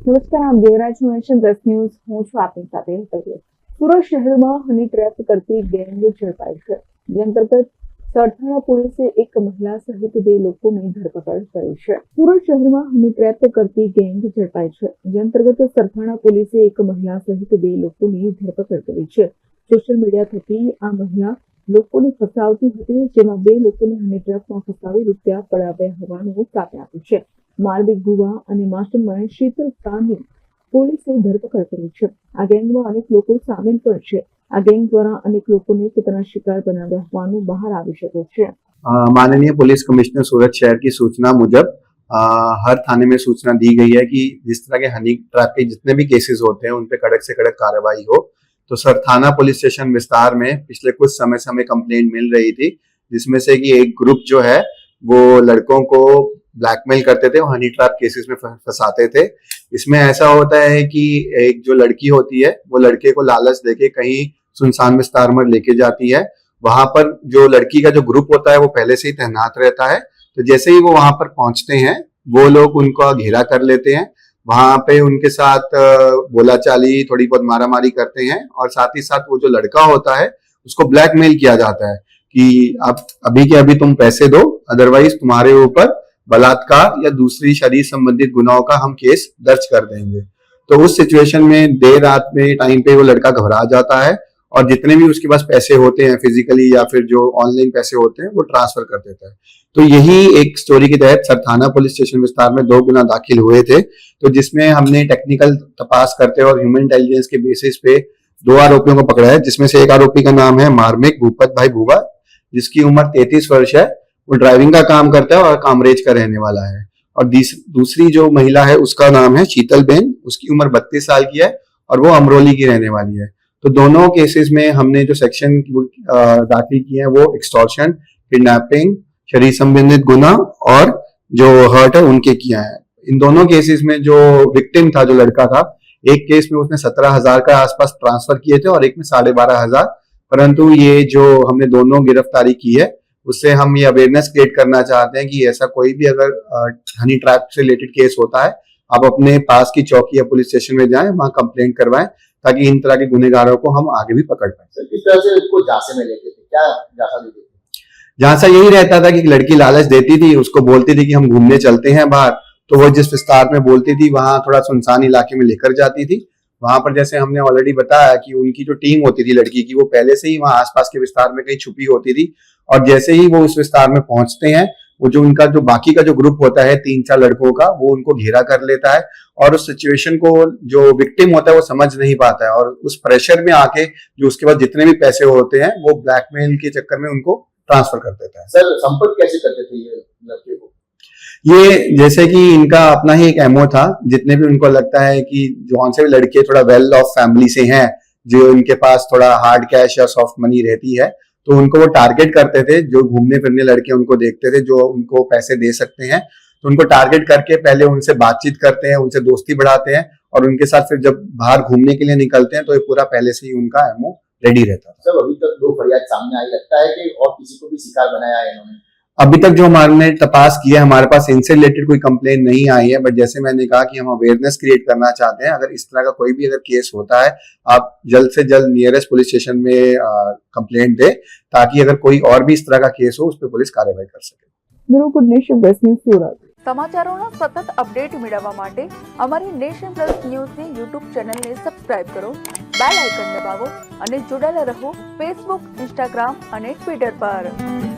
નમસ્કાર, આપ જોઈ રહ્યા છો નેશન પ્લસ ન્યૂઝ. હું છું આપની સાથે હેતલ. સુરત શહેરમાં હની ટ્રેપ કરતી ગેંગ ઝડપાઈ છે. જે અંતર્ગત સરથાણા પોલીસે એક મહિલા સહિત 2 લોકોની ધરપકડ કરી છે. સુરત શહેરમાં હની ટ્રેપ કરતી ગેંગ ઝડપાઈ છે. જે અંતર્ગત સરથાણા પોલીસે એક મહિલા સહિત 2 લોકોની ધરપકડ કરી છે. સોશિયલ મીડિયા થકી આ મહિલા લોકોને ફસાવતી હતી, જેમાં 2 લોકોને હની ટ્રેપમાં ફસાવી રૂપિયા પડાવ્યા હોવાનું સામે આવ્યું છે. માલવિક ભુવા અને માસ્ટરમાઇન્ડ શીતલ શાહની પોલીસે ધરપકડ કરી છે. આ ગેંગમાં અનેક લોકો સામેલ પણ છે. આ ગેંગ દ્વારા અનેક લોકોને પોતાના શિકાર બનાવ્યા હોવાનું બહાર આવી શકે છે. माननीय पुलिस कमिश्नर सूरत शहर की सूचना मुजब हर थाने में सूचना दी गई है कि जिस तरह के हनी ट्रैप के जितने भी केसेस होते हैं उन पे कड़क से कड़क कार्रवाई हो। तो सरथाना पुलिस स्टेशन विस्तार में पिछले कुछ समय से हमें कंप्लेंट मिल रही थी, जिसमें से कि एक ग्रुप जो है वो लड़कों को ब्लैकमेल करते थे और हनी ट्रैप केसेस में फंसाते थे। इसमें ऐसा होता है कि एक जो लड़की होती है वो लड़के को लालच देके कहीं सुनसान विस्तार में लेके जाती है। वहां पर जो लड़की का जो ग्रुप होता है वो पहले से ही तैनात रहता है। तो जैसे ही वो वहां पर पहुंचते हैं वो लोग उनका घेरा कर लेते हैं। वहां पे उनके साथ बोलाचाली, थोड़ी बहुत मारामारी करते हैं और साथ ही साथ वो जो लड़का होता है उसको ब्लैकमेल किया जाता है कि आप अभी के अभी तुम पैसे दो, अदरवाइज तुम्हारे ऊपर बलात्कार या दूसरी शरीर संबंधित गुनाहों का हम केस दर्ज कर देंगे। तो उस सिचुएशन में देर रात में टाइम पे वो लड़का घबरा जाता है और जितने भी उसके पास पैसे होते हैं फिजिकली या फिर जो ऑनलाइन पैसे होते हैं वो ट्रांसफर कर देता है। तो यही एक स्टोरी के तहत सरथाना पुलिस स्टेशन विस्तार में 2 गुना दाखिल हुए थे, तो जिसमें हमने टेक्निकल तपास करते और ह्यूमन इंटेलिजेंस के बेसिस पे 2 आरोपियों को पकड़ा है, जिसमें से एक आरोपी का नाम है मार्मिक भूपत भाई भुवा, जिसकी उम्र 33 वर्ष है। वो ड्राइविंग का काम करता है और कामरेज का रहने वाला है। और दूसरी जो महिला है उसका नाम है शीतल बेन, उसकी उम्र 32 साल की है और वो अमरोली की रहने वाली है। तो दोनों केसेस में हमने जो सेक्शन दाखिल किए हैं वो एक्सटॉर्शन, किडनैपिंग, शरीर संबंधित गुना और जो हर्ट है उनके किया है। इन दोनों केसेस में जो विक्टिम था, जो लड़का था, एक केस में उसने 17,000 का आसपास ट्रांसफर किए थे और एक में 12,500। परंतु ये जो हमने दोनों गिरफ्तारी की है उससे हम ये अवेयरनेस क्रिएट करना चाहते हैं कि ऐसा कोई भी अगर हनी ट्रैप से रिलेटेड केस होता है, आप अपने पास की चौकी या पुलिस स्टेशन में जाएं, वहां कंप्लेंट करवाएं, ताकि इन तरह के गुनहगारों को हम आगे भी पकड़ पाए। किस तरह से इसको झांसे में लेते थे, क्या झांसा देते थे? झांसा यही रहता था कि लड़की लालच देती थी, उसको बोलती थी कि हम घूमने चलते हैं बाहर, तो वो जिस विस्तार में बोलती थी वहां थोड़ा सुनसान इलाके में लेकर जाती थी। वहां पर जैसे हमने ऑलरेडी बताया कि उनकी जो टीम होती थी लड़की की, वो पहले से ही वहां आसपास के विस्तार में कहीं छुपी होती थी और जैसे ही वो उस विस्तार में पहुंचते हैं, वो जो उनका जो बाकी का जो ग्रुप होता है 3-4 लड़कों का, वो उनको घेरा कर लेता है और उस सिचुएशन को जो विक्टिम होता है वो समझ नहीं पाता है और उस प्रेशर में आके जो उसके बाद जितने भी पैसे होते हैं वो ब्लैकमेल के चक्कर में उनको ट्रांसफर कर देता है। सर, संपर्क कैसे करते थे ये लड़के को? ये जैसे कि इनका अपना ही एक एमओ था, जितने भी उनको लगता है कि जौन से भी लड़के थोड़ा वेल ऑफ फैमिली से हैं, जो इनके पास थोड़ा हार्ड कैश या सॉफ्ट मनी रहती है, तो उनको वो टारगेट करते थे। जो घूमने फिरने लड़के उनको देखते थे जो उनको पैसे दे सकते हैं, तो उनको टारगेट करके पहले उनसे बातचीत करते हैं, उनसे दोस्ती बढ़ाते हैं और उनके साथ फिर जब बाहर घूमने के लिए निकलते हैं तो ये पूरा पहले से ही उनका एमओ रेडी रहता था। सर, अभी तक 2 फरियाद सामने आई, लगता है कि और किसी को भी शिकार बनाया है इन्होंने? अभी तक जो हमारे तपास किया, हमारे पास इनसे रिलेटेड कोई कंप्लेन नहीं आई है, बट जैसे मैंने कहा कि हम अवेयरनेस क्रिएट करना चाहते हैं। अगर इस तरह का कोई भी अगर केस होता है, आप जल्द से जल्द नियरेस्ट पुलिस स्टेशन में कंप्लेंट दें, ताकि अगर कोई और भी इस तरह का केस हो उस पर पुलिस कार्रवाई कर सके। Bureau Nation Plus News Surat. સમાચારોના સતત અપડેટ મેળવવા માટે અમારી નેશન પ્લસ ન્યૂઝની યુટ્યુબ ચેનલને સબસ્ક્રાઇબ કરો, બેલ આઇકન દબાવો અને જોડાયેલા રહો ફેસબુક, ઇન્સ્ટાગ્રામ અને ટ્વિટર પર.